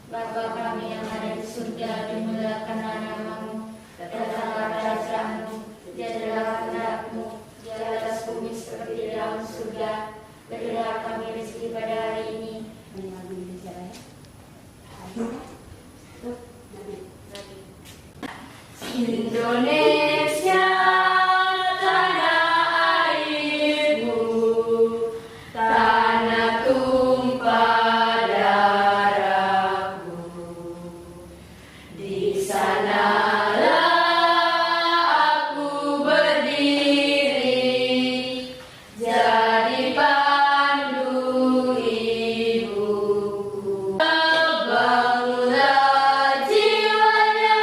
Bapa kami yang ada di surga, dimuliakanlah namamu, datanglah kerajaanmu, jadilah kehendakmu di atas bumi seperti di dalam surga. Berilah kami rezeki pada hari ini. Indonesia, tanah airmu, tanah tumpah darahmu. Di sanalah aku berdiri, jadi pandu ibuku. Bangunlah jiwanya,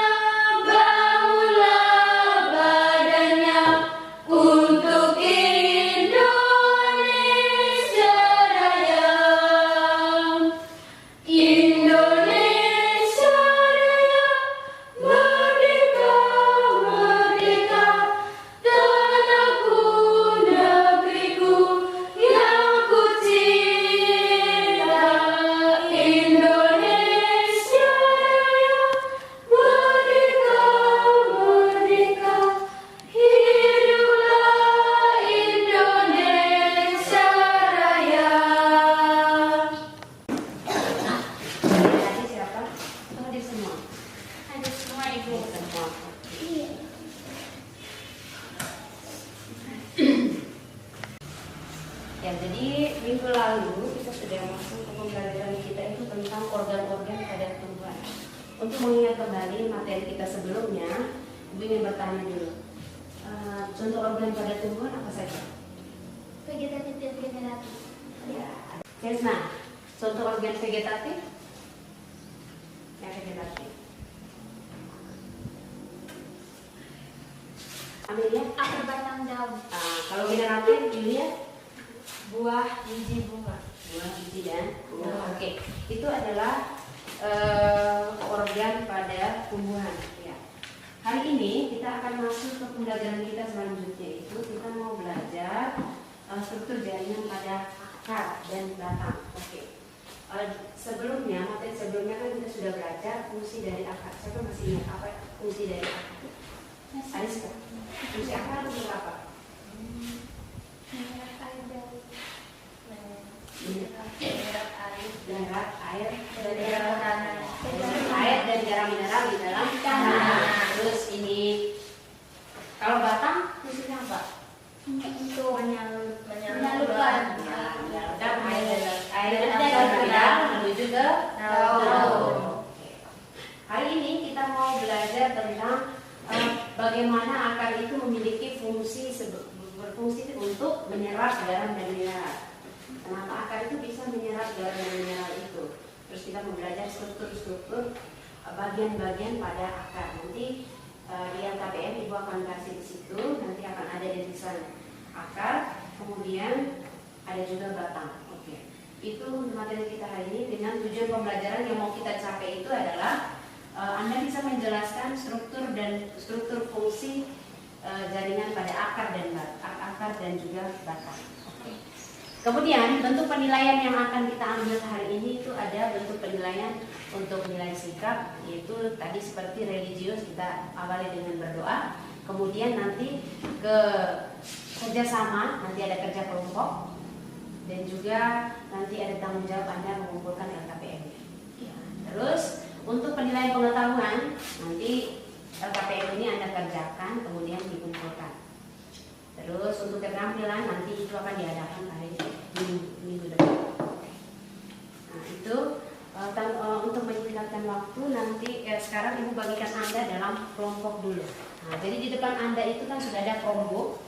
bangunlah badannya, untuk Indonesia Raya. Indonesia Raya, merdeka, merdeka, tanahku, negeriku yang ku cinta. Indonesia Raya, merdeka, merdeka, hiduplah Indonesia Raya. Tadi siapa? Hadir semua. Hadir semua ibu. Semua. Iya. Ya, jadi minggu lalu kita sudah masuk ke pembelajaran kita itu tentang organ-organ pada tumbuhan. Untuk mengingat kembali materi kita sebelumnya, ibu ingin bertanya dulu. Contoh organ pada tumbuhan apa saja? Vegetatif dan generatif. Ya. Kesna, contoh organ vegetatif? Yang vegetatif. Amelia? Akar batang daun. Kalau generatif, Julia? Buah, biji, bunga. Buah, biji, dan bunga. Oke, itu adalah organ pada tumbuhan. Ya. Hari ini kita akan masuk ke pembelajaran kita selanjutnya, itu kita mau belajar struktur jaringan pada akar dan batang. Oke. Sebelumnya, materi sebelumnya kan kita sudah belajar fungsi dari akar. Siapa masih ingat apa fungsi dari akar? Ariska. Fungsi akar itu apa? Menyerap air dari Menyerap air dari dalam tanah. Air dan garam mineral di dalam tanah. Terus ini, kalau batang fungsinya apa? untuk Menyalurkan air dari mineral menuju ke daun. Hari ini kita mau belajar tentang bagaimana akar itu memiliki berfungsi untuk menyerap garam dan mineral. Kenapa akar itu bisa menyerap garam dan mineral itu? Terus kita mau belajar struktur-struktur bagian-bagian pada akar. Nanti di LKPM ibu akan kasih di situ, nanti akan ada di tulisan akar, kemudian ada juga batang. Oke. Itu materi kita hari ini dengan tujuan pembelajaran yang mau kita capai itu adalah Anda bisa menjelaskan struktur fungsi jaringan pada akar dan juga batang. Oke. Kemudian bentuk penilaian yang akan kita ambil hari ini itu ada bentuk penilaian untuk nilai sikap, yaitu tadi seperti religius kita awali dengan berdoa, kemudian nanti ke kerjasama, nanti ada kerja kelompok, dan juga nanti ada tanggung jawab Anda mengumpulkan LKPM. Ya. Terus untuk penilaian pengetahuan, nanti LKPM ini Anda kerjakan, kemudian dikumpulkan. Terus untuk keterampilan nanti itu akan diadakan hari minggu depan. Nah itu untuk menyingkatkan waktu nanti sekarang ibu bagikan Anda dalam kelompok dulu. Nah, jadi di depan Anda itu kan sudah ada Chromebook.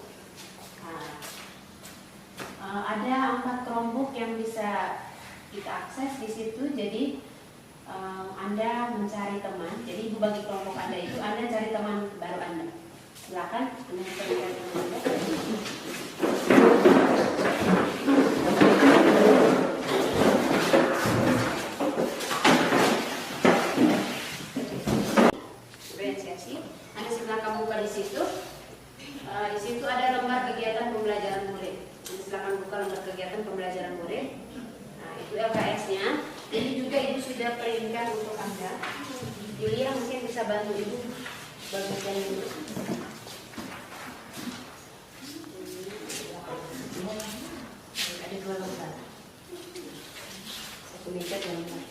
Ada 4 Chromebook yang bisa kita akses di situ. Jadi Anda mencari teman. Jadi ibu bagi kelompok Anda Anda cari teman baru Anda. Silakan Anda cari teman Anda. Diferensiasi. Anda silakan buka di situ. Di situ ada lembar kegiatan pembelajaran murid. Anda silakan buka lembar kegiatan pembelajaran murid. Nah, itu LKS-nya. Jadi juga Ibu sudah printkan untuk Anda. Yulia mungkin bisa bantu Ibu bagikan dulu. Ada 2 lembar. Satu meja 2 lembar.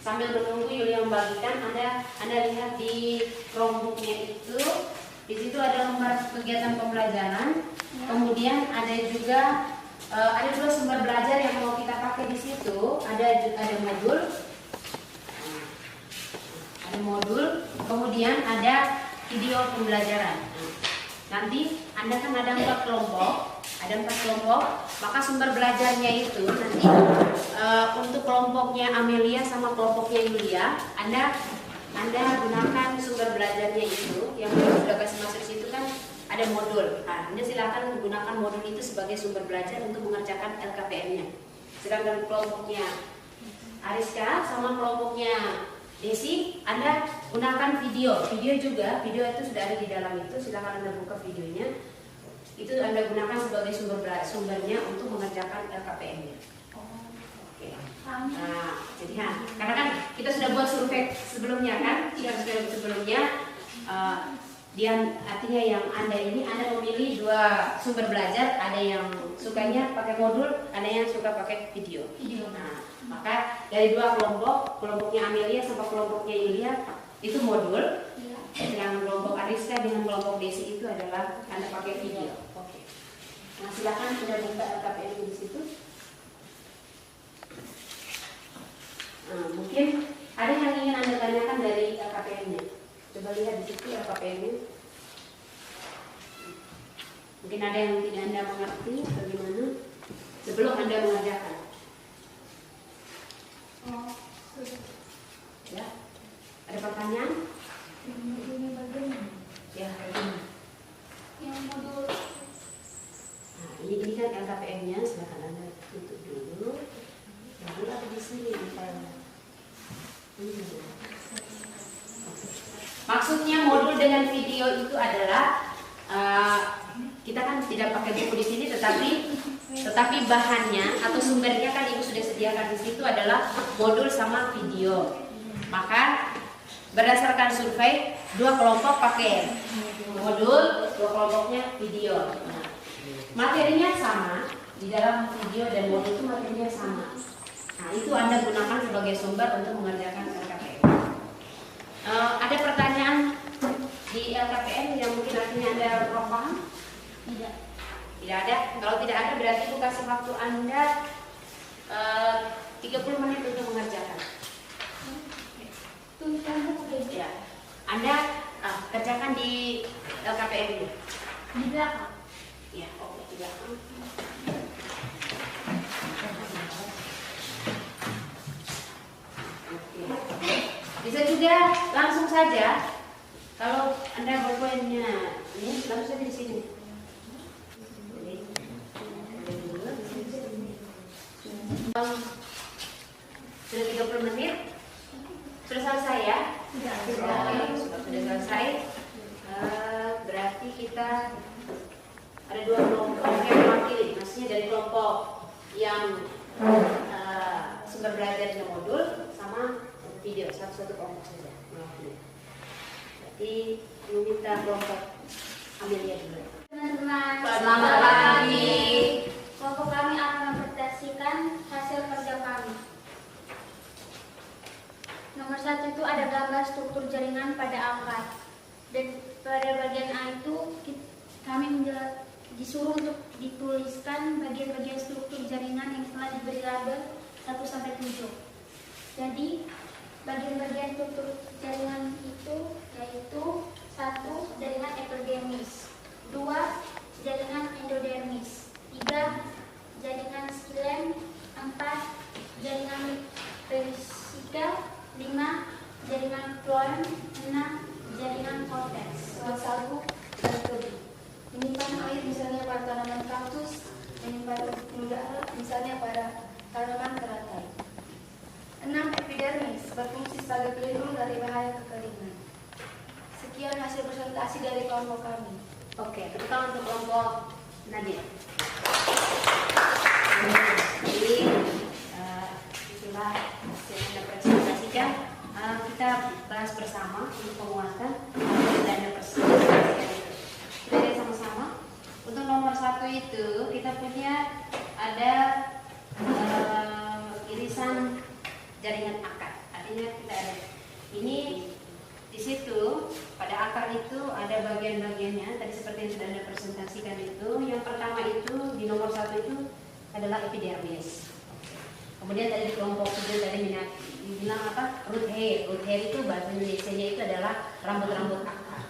Sambil menunggu Yulia membagikan, Anda lihat di Chromebook-nya itu, di situ ada lembar kegiatan pembelajaran. Kemudian ada juga ada 2 sumber belajar yang mau kita pakai di situ. Ada modul, kemudian ada video pembelajaran. Nanti Anda kan ada 4 kelompok, maka sumber belajarnya itu nanti untuk kelompoknya Amelia sama kelompoknya Yulia, Anda gunakan sumber belajarnya itu yang sudah kasih masuk situ kan ada modul. Nah, Anda silakan menggunakan modul itu sebagai sumber belajar untuk mengerjakan LKPM-nya. Sedangkan kelompoknya Ariska sama kelompoknya Desi, Anda gunakan video juga, video itu sudah ada di dalam itu, silakan Anda buka videonya. Itu Anda gunakan sebagai sumbernya untuk mengerjakan LKPM-nya. Oke. Nah, jadi karena kan kita sudah buat survei sebelumnya kan, artinya yang Anda memilih 2 sumber belajar, ada yang sukanya pakai modul, ada yang suka pakai video. Nah, maka dari 2 kelompoknya Amelia sama kelompoknya Yulia itu modul. Sedangkan kelompok Ariska dengan kelompok Desi itu adalah Anda pakai video. Oke. Nah, silakan Anda buka LKPM di situ. Nah, mungkin ada yang ingin Anda tanyakan dari LKPM-nya. Coba lihat di situ LKPM-nya. Mungkin ada yang tidak Anda mengerti bagaimana sebelum Anda mengerjakan. Ya, ada pertanyaan? Ya, Yang modul. Nah, ini kan LKPM-nya, silakan Anda tutup dulu. Lalu ada di sini misalnya. Maksudnya modul dengan video itu adalah kita kan tidak pakai buku di sini, tetapi bahannya atau sumbernya kan Ibu sudah sediakan di situ adalah modul sama video. Maka berdasarkan survei 2 kelompok pakai modul, 2 kelompoknya video. Nah, materinya sama di dalam video dan modul itu materinya sama. Nah, itu Anda gunakan sebagai sumber untuk mengerjakan LKPM. Ada pertanyaan di LKPM yang mungkin artinya Anda kurang paham? Tidak ada. Kalau tidak ada berarti Ibu kasih waktu Anda 30 menit untuk mengerjakan. Ya. Anda kerjakan di LKPM ini. Di belakang. Ya, oke, di belakang. Oke. Bisa juga langsung saja. Kalau Anda berpoinnya ini langsung saja di sini. Sudah 30 menit. Sudah selesai ya? Sudah selesai. Berarti kita ada 2 kelompok yang mewakili. Maksudnya dari kelompok yang sumber belajarnya modul sama video, satu kelompok saja mewakili. Berarti meminta kelompok Amelia dulu. Teman-teman, Selamat pagi. kelompok kami akan mempresentasikan hasil kerja kami. Nomor 1 itu ada gambar struktur jaringan pada angkat. Dan pada bagian A itu kami disuruh untuk dituliskan bagian-bagian struktur jaringan yang telah diberi label 1-7. Jadi bagian-bagian struktur jaringan itu yaitu 1. Jaringan epidermis, 2. Jaringan endodermis, 3. Jaringan xilem, 4. Jaringan perisikal, 5. Jaringan floem, dan 6 jaringan korteks. Soal 1 dan kedua. Menyimpan air misalnya pada tanaman kaktus, menyimpan udara misalnya pada tanaman teratai. 6. Epidermis berfungsi sebagai pelindung dari bahaya kekeringan. Sekian hasil presentasi dari kelompok kami. Oke, terutama untuk kelompok Nadia. Jadi itulah hasil yang Anda presentasikan. Kita bahas bersama untuk penguatan dan Anda presentasikan itu. Kita lihat sama-sama. Untuk nomor 1 itu kita punya ada irisan jaringan akar. Artinya kita ada ini di situ pada akar itu ada bagian-bagiannya. Tadi seperti yang sudah Anda presentasikan itu. Yang pertama itu di nomor 1 itu adalah epidermis. Kemudian tadi di kelompok 7 tadi dibilang apa? Root hair. Root hair itu bahasa Indonesianya itu adalah rambut-rambut akar.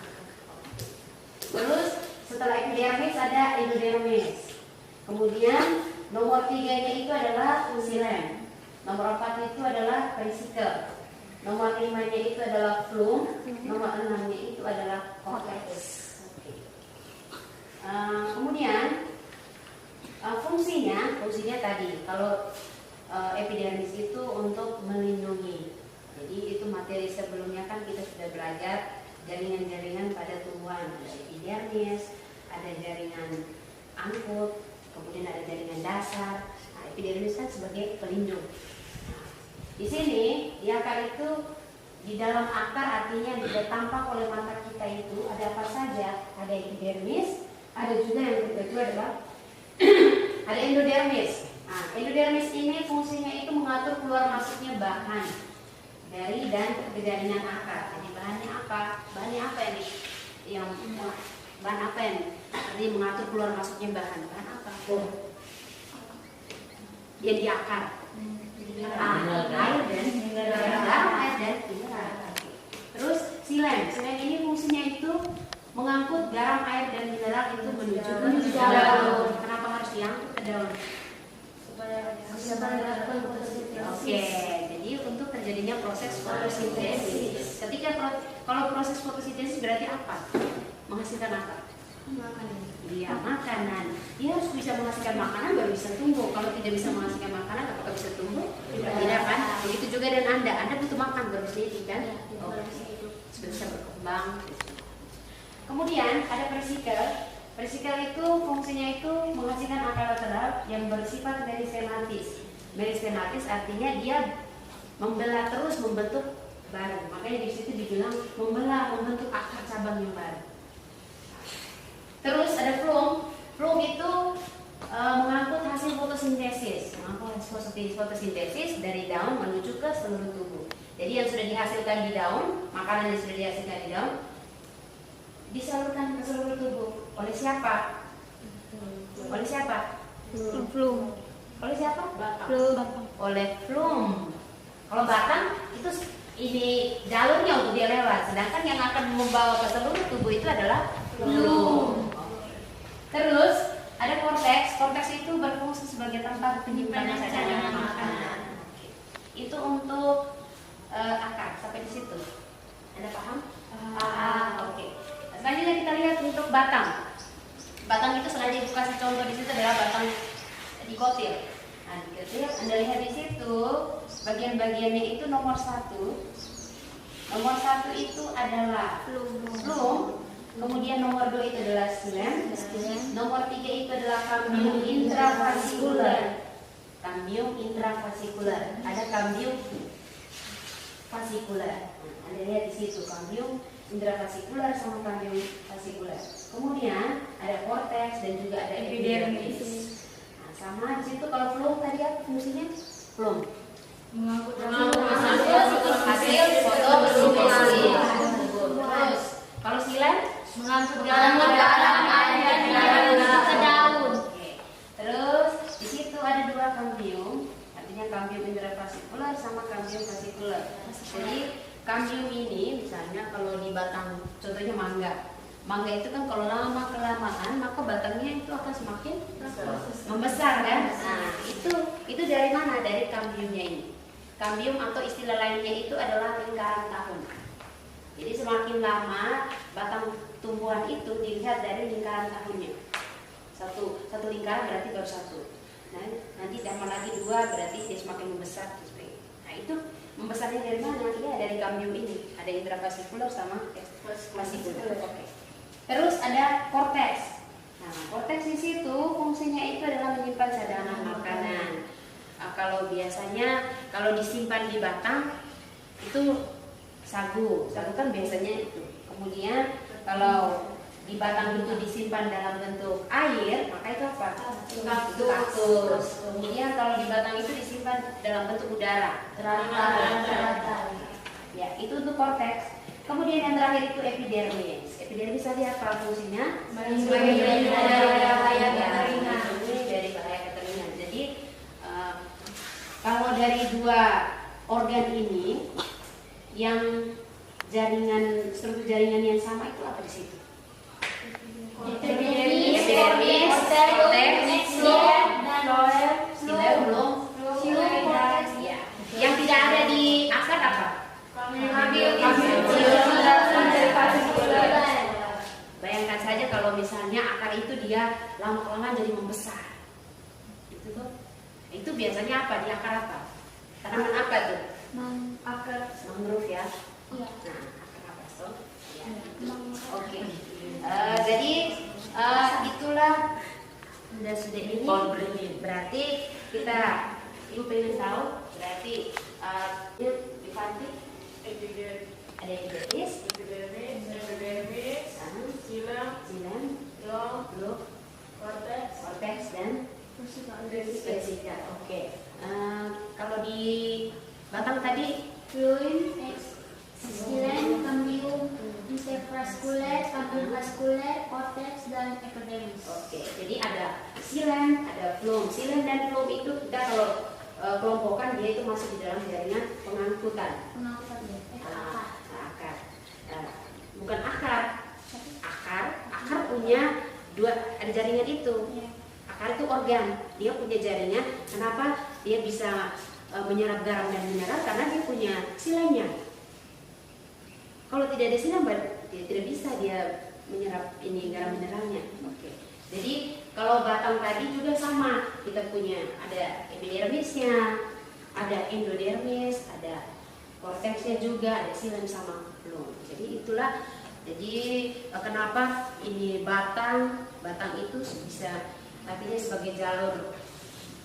Terus setelah epidermis ada endodermis. Kemudian nomor 3-nya itu adalah xilem. Nomor 4 itu adalah vesicle. Nomor 5-nya itu adalah phloem. Nomor 6-nya itu adalah cortex. Kemudian fungsinya tadi kalau epidermis itu untuk melindungi. Jadi itu materi sebelumnya kan kita sudah belajar jaringan-jaringan pada tumbuhan. Ada epidermis, ada jaringan angkut, kemudian ada jaringan dasar. Nah, epidermis kan sebagai pelindung. Di sini di akar itu di dalam akar artinya tidak tampak oleh mata kita itu ada apa saja. Ada epidermis, ada juga yang kedua adalah ada endodermis. Nah, endodermis ini fungsinya itu mengatur keluar masuknya bahan dari dan ke jaringan akar. Jadi bahannya apa? Bahannya apa ini? Bahan apa ini? Jadi mengatur keluar masuknya bahan. Bahan apa? Yang di akar. Air dan mineral. Terus xilem ini fungsinya itu mengangkut garam, air dan mineral itu menuju ke daun. Kenapa harus diangkut ke daun? Supaya bisa melakukan fotosintesis. Oke, jadi untuk terjadinya proses fotosintesis. Kalau proses fotosintesis berarti apa? Menghasilkan apa? Makanan. Iya, makanan. Dia harus bisa menghasilkan makanan baru bisa tumbuh. Kalau tidak bisa menghasilkan makanan, apakah bisa tumbuh? Tidak kan? Begitu juga dengan Anda butuh makan baru bisa hidup kan? Bisa berkembang. Kemudian ada vesicle. Vesicle itu fungsinya itu menghasilkan akar lateral yang bersifat meristematis. Meristematis artinya dia membelah terus membentuk baru. Makanya di situ dibilang membentuk akar cabang yang baru. Terus ada phloem. Phloem itu mengangkut hasil fotosintesis. Mengangkut hasil fotosintesis dari daun menuju ke seluruh tubuh. Jadi yang sudah dihasilkan di daun, makanan yang sudah dihasilkan di daun disalurkan ke seluruh tubuh. Oleh siapa? Oleh siapa? Phloem. Oleh siapa? Phloem. Oleh phloem. Kalau batang itu ini jalurnya untuk dia lewat, sedangkan yang akan membawa ke seluruh tubuh itu adalah phloem. Terus ada korteks. Korteks itu berfungsi sebagai tempat penyimpanan cadangan makanan. Itu untuk akar. Sampai di situ. Anda paham? Oke. Selanjutnya kita lihat untuk batang. Batang itu sengaja ibu kasih contoh di situ adalah batang dikotil. Nah, dikotil. Anda lihat di situ bagian-bagiannya itu nomor 1. Nomor 1 itu adalah phloem. Kemudian nomor 2 itu adalah xilem. Nomor 3 itu adalah cambium intravasikular. Cambium intravasikular. Ada cambium vasikular. Anda lihat di situ cambium intravasikular sama cambium vasikular. Kemudian ada korteks dan juga ada epidermis. Nah, sama di situ kalau phloem tadi apa fungsinya? Phloem Mengangkut hasil fotosintesis. Terus kalau xilem Mengangkut garam, air dan mineral ke daun. Terus di situ ada 2 cambium, artinya cambium intravasikular sama cambium vasikular. Jadi cambium ini misalnya kalau di batang, contohnya mangga. Mangga itu kan kalau lama kelamaan maka batangnya itu akan semakin membesar kan? Nah, itu dari mana? Dari cambiumnya ini. Cambium atau istilah lainnya itu adalah lingkaran tahun. semakin lama batang tumbuhan itu dilihat dari lingkaran tahunnya. Satu lingkaran berarti baru satu. Nah, nanti tambah lagi 2 berarti dia semakin membesar. Nah, itu membesarnya dari mana? Iya, dari kambium ini. Ada intravasikular sama vasikular. Oke. Terus ada korteks. Nah, korteks di situ fungsinya itu adalah menyimpan cadangan makanan. Kalau biasanya kalau disimpan di batang itu sagu kan biasanya itu. Kemudian kalau di batang itu disimpan dalam bentuk air, maka itu apa? Itu kaktus. Kemudian kalau di batang itu disimpan dalam bentuk udara, teratai. Ya, itu untuk korteks. Kemudian yang terakhir itu epidermis. Epidermis tadi apa fungsinya? Sebagai bahaya kekeringan. Dari bahaya kekeringan. Jadi kalau dari 2 organ ini yang struktur jaringan yang sama itu apa di situ? Epidermis, korteks, xilem, ya. Yang tidak ada di akar apa? Bayangkan saja kalau misalnya akar itu dia lama-kelamaan jadi membesar. Itu tuh. Itu biasanya apa? Di akar apa? Tanaman apa tuh? Akar Mangrove ya. Iya. Nah, akar apa tuh? Ya. Oke. Jadi itulah sudah ini. Berarti kita ibu pengen tahu berarti di Fanti ada epidermis, xilem, korteks dan vesika. Oke. Kalau di batang tadi Fluid, xilem, kambium, intervaskuler, kambium vaskuler, korteks dan epidermis. Oke, jadi ada xilem, ada phloem. Xilem dan phloem itu kita kalau kelompokan dia itu masuk di dalam jaringan pengangkutan. Pengangkutan ya. Akar. Bukan akar. Akar punya 2, ada jaringan itu. Akar itu organ, dia punya jaringan. Kenapa dia bisa menyerap garam dan mineral? Karena dia punya xilemnya. Kalau tidak ada xilem, dia tidak bisa dia menyerap ini garam mineralnya. Oke. Jadi kalau batang tadi juga sama, kita punya ada epidermisnya, ada endodermis, ada korteksnya juga, ada xilem sama phloem. Jadi itulah. Jadi kenapa ini batang itu bisa artinya sebagai jalur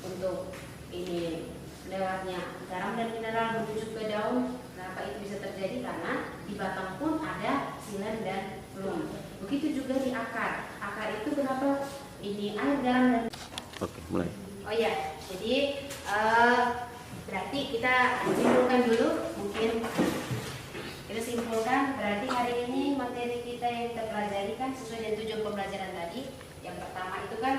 untuk ini lewatnya garam dan mineral menuju ke daun. Kenapa itu bisa terjadi? Karena di batang pun ada xilem dan phloem. Begitu juga di akar. Akar itu kenapa ini air, garam dan. Oke, mulai. Oh ya, jadi berarti kita simpulkan dulu. Mungkin kita simpulkan berarti hari ini materi kita yang kita pelajari kan sesuai dengan tujuan pembelajaran tadi. Yang pertama itu kan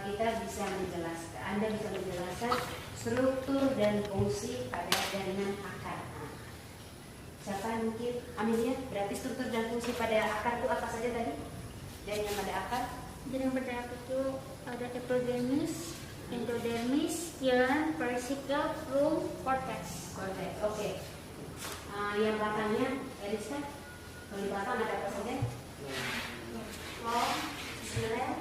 kita bisa menjelaskan, Anda bisa menjelaskan struktur dan fungsi pada jaringan akar. Siapa mungkin Amelia? Berarti struktur dan fungsi pada akar itu apa saja tadi? Jaringan pada akar? Jaringan pada akar itu ada epidermis, endodermis, xilem, vesikel, phloem, korteks. Korteks. Oke. Yang belakangnya, Eriska? Kalau di belakang ada apa saja? phloem, xilem,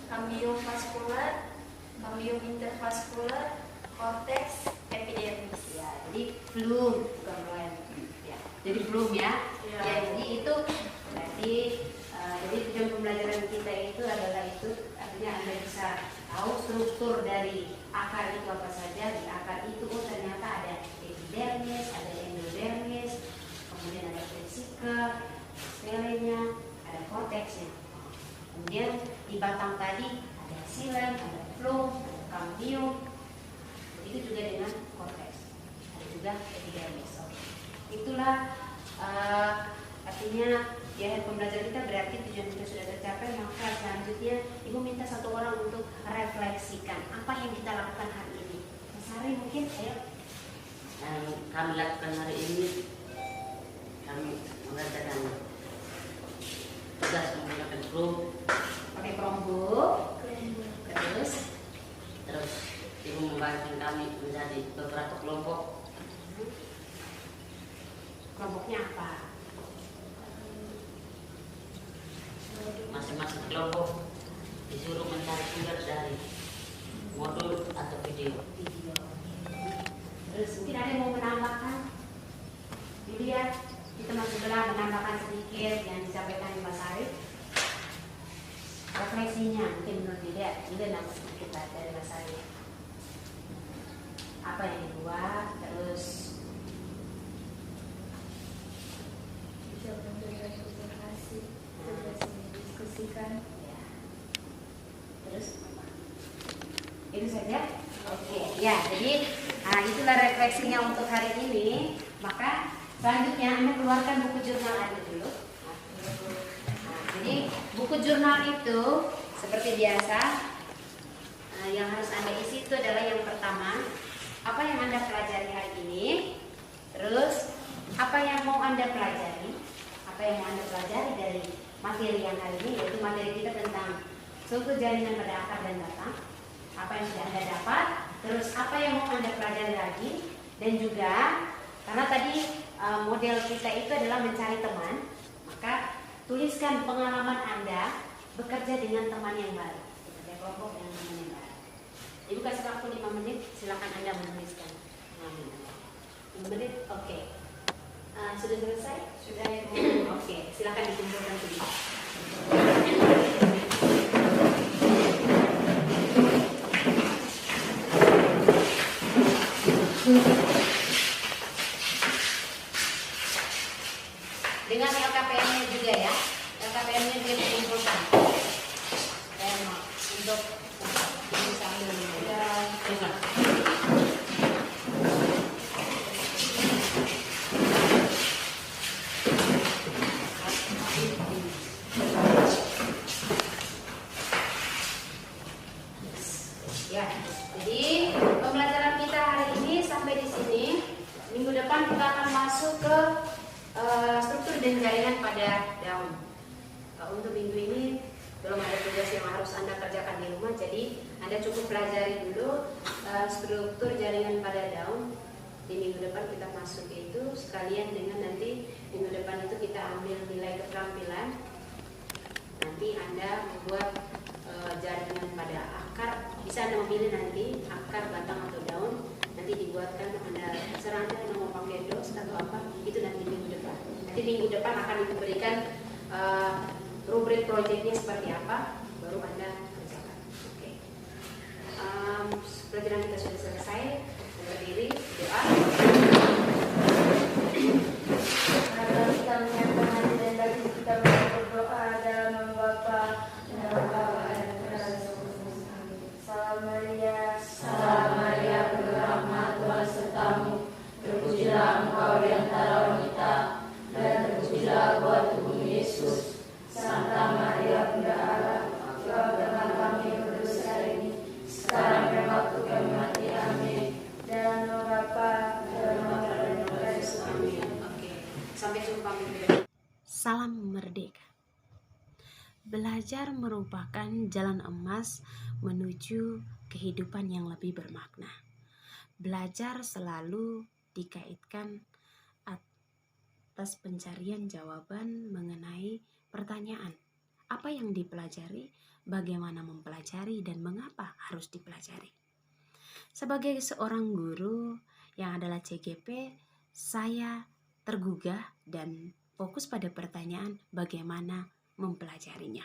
kambium vaskuler, kambium intervaskuler, korteks, epidermis. Ya, jadi phloem bukan phloem. Ya, jadi phloem ya. Ya. Ya, jadi itu berarti jadi tujuan pembelajaran kita itu adalah itu artinya Anda bisa tahu struktur dari akar itu apa saja. Di akar itu ternyata ada epidermis, ada endodermis, kemudian ada vesikel, xilem-nya, ada korteksnya. Kemudian di batang tadi ada xilem, ada phloem, kambium. Begitu juga dengan korteks. Ada juga epidermis. Oke. Itulah artinya ya pembelajaran kita berarti tujuan kita sudah tercapai. Maka selanjutnya Ibu minta satu orang untuk refleksikan apa yang kita lakukan hari ini. Mas Sari mungkin ayo. Yang kami lakukan hari ini, kami mengerjakan tugas menggunakan Chrome, Pakai Chromebook. Terus Ibu membagikan kami menjadi beberapa kelompok. kelompoknya apa? kelompok disuruh mencari sumber dari modul atau video. Terus mungkin ada yang mau menambahkan? Dilihat di teman sebelah menambahkan sedikit yang disampaikan Mas Arif. Refleksinya mungkin menurut dilihat, nambah sedikit dari Mas Arif. Apa yang dibuat, terus Bisa memberikan informasi, terus didiskusikan. ya. Terus itu saja. Oke, ya. Jadi itulah refleksinya untuk hari ini. Maka selanjutnya Anda keluarkan buku jurnal Anda dulu. Jadi buku jurnal itu seperti biasa yang harus Anda isi itu adalah yang pertama, apa yang Anda pelajari hari ini. Terus apa yang mau Anda pelajari? Apa yang mau Anda pelajari dari materi yang hari ini, yaitu materi kita tentang struktur jaringan pada akar dan data. Apa yang sudah Anda dapat, terus apa yang mau Anda pelajari lagi, dan juga karena tadi model kita itu adalah mencari teman, maka tuliskan pengalaman Anda bekerja dengan teman yang baru, bekerja kelompok dengan teman yang baru. Ibu kasih waktu 5 menit, silakan Anda menuliskan pengalaman Anda. 5 menit, oke. Sudah selesai? Sudah ya. Oke, silakan dikumpulkan sedikit. Dengan LKPM-nya juga ya, LKPM-nya juga dikumpulkan. Saya mau untuk bisa ambil ya. Ya, jadi pembelajaran kita hari ini sampai di sini. Minggu depan kita akan masuk ke struktur dan jaringan pada daun. Untuk minggu ini belum ada tugas yang harus Anda kerjakan di rumah, jadi Anda cukup pelajari dulu struktur jaringan pada daun. Di minggu depan kita masuk ke itu, sekalian dengan nanti minggu depan itu kita ambil nilai keterampilan. Nanti Anda membuat jaringan pada akar, bisa Anda memilih nanti akar, batang atau daun. Nanti dibuatkan Anda terserah Anda mau pakai dos atau apa, itu nanti minggu depan. Nanti minggu depan akan diberikan rubrik proyeknya seperti apa, baru Anda kerjakan. Oke. Pelajaran kita sudah selesai. Berdiri, doa. Agar kita menyiapkan hati dan daging kita berdoa dalam nama Bapa dan Bapa dan Salam Maria, Salam Maria, penuh rahmat, Tuhan sertamu. Terpujilah engkau di antara wanita, dan terpujilah buah tubuhmu Yesus. Santa Maria, Bunda Allah, doakanlah kami yang berdosa ini, sekarang dan waktu kami mati. Amin. dan nama Bapa dan Bapa dan Bapa. Amin. Oke. Sampai jumpa minggu depan. Salam merdeka. Belajar merupakan jalan emas menuju kehidupan yang lebih bermakna. Belajar selalu dikaitkan atas pencarian jawaban mengenai pertanyaan. Apa yang dipelajari, bagaimana mempelajari, dan mengapa harus dipelajari. Sebagai seorang guru yang adalah CGP, saya tergugah dan fokus pada pertanyaan bagaimana mempelajarinya.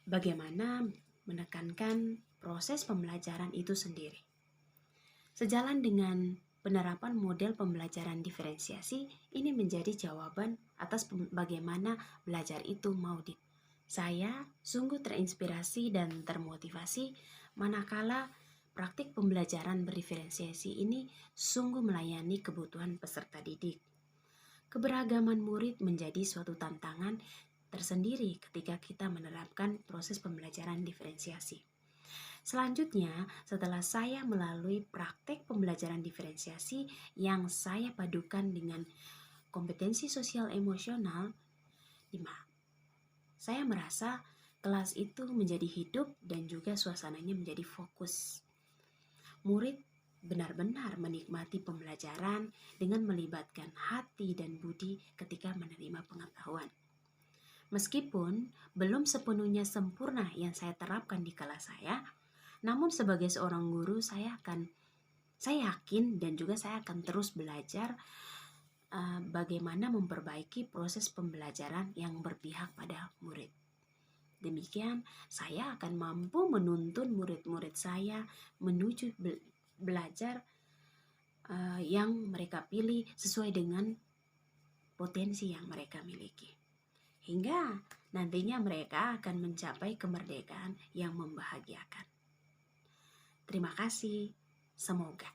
Bagaimana menekankan proses pembelajaran itu sendiri. Sejalan dengan penerapan model pembelajaran diferensiasi, ini menjadi jawaban atas bagaimana belajar itu mau di. Saya sungguh terinspirasi dan termotivasi manakala praktik pembelajaran berdiferensiasi ini sungguh melayani kebutuhan peserta didik. Keberagaman murid menjadi suatu tantangan tersendiri ketika kita menerapkan proses pembelajaran diferensiasi. Selanjutnya, setelah saya melalui praktek pembelajaran diferensiasi yang saya padukan dengan kompetensi sosial emosional, saya merasa kelas itu menjadi hidup dan juga suasananya menjadi fokus. Murid benar-benar menikmati pembelajaran dengan melibatkan hati dan budi ketika menerima pengetahuan. Meskipun belum sepenuhnya sempurna yang saya terapkan di kelas saya, namun sebagai seorang guru saya yakin dan juga saya akan terus belajar bagaimana memperbaiki proses pembelajaran yang berpihak pada murid. Demikian, saya akan mampu menuntun murid-murid saya menuju belajar yang mereka pilih sesuai dengan potensi yang mereka miliki. Hingga nantinya mereka akan mencapai kemerdekaan yang membahagiakan. Terima kasih. Semoga.